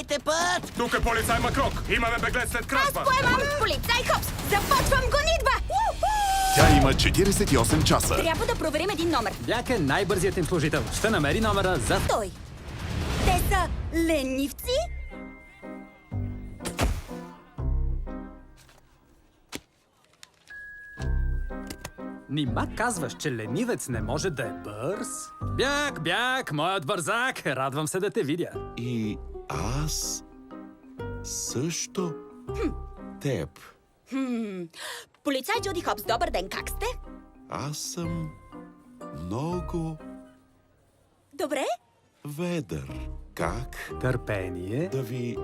Дайте път! Тук е полицай Макрок. Имаме беглец след Аз кражба. поемам! Полицай Хопс! Започвам гонитба! Тя има 48 часа. Трябва да проверим един номер. Бяк е най-бързият им служител. Ще намери номера за... Той. Те са ленивци? Нима казваш, че ленивец не може да е бърз? Бяк, моят бързак! Радвам се да те видя. И аз също теб. Полицай Джуди Хопс, добър ден, как сте? Аз съм много Добре? ведър. Как Търпение. да ви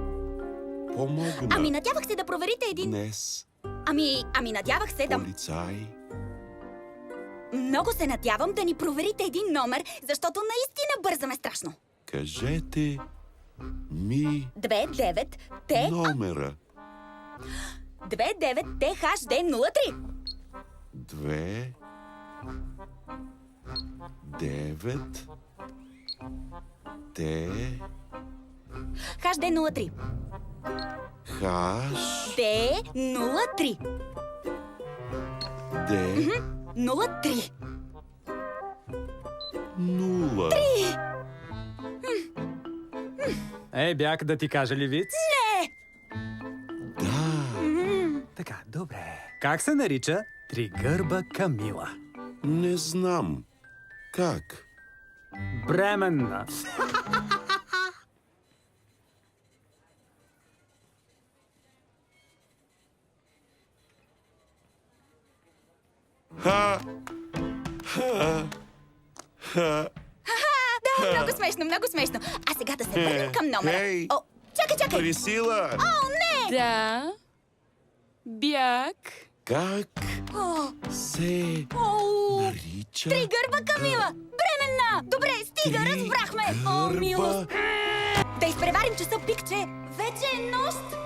помогна Ами надявах се да проверите един... днес, Ами надявах се да... полицай? Много се надявам да ни проверите един номер, защото наистина бързаме страшно. Кажете ми 29 Т... номера. 29 ТХД03. 2 9 Т ХД03. Хаш Д03. Д 03. 0. Ей, бяк, да ти кажа ли виц? Да, Така, добре. Как се нарича тригърба Камила? не знам. Как? Бременна. Ха! Ха! Ха! Да, много смешно, много смешно. А сега да се върнем към номера. Хей! О, чакай! Присила! О, не! Да. Бяк. Как О, се о, нарича? Три гърба Камила! Бременна! Добре, стига, Три разбрахме! О, гърба милост! Да изпреварим часа, пик, че вече е нощ!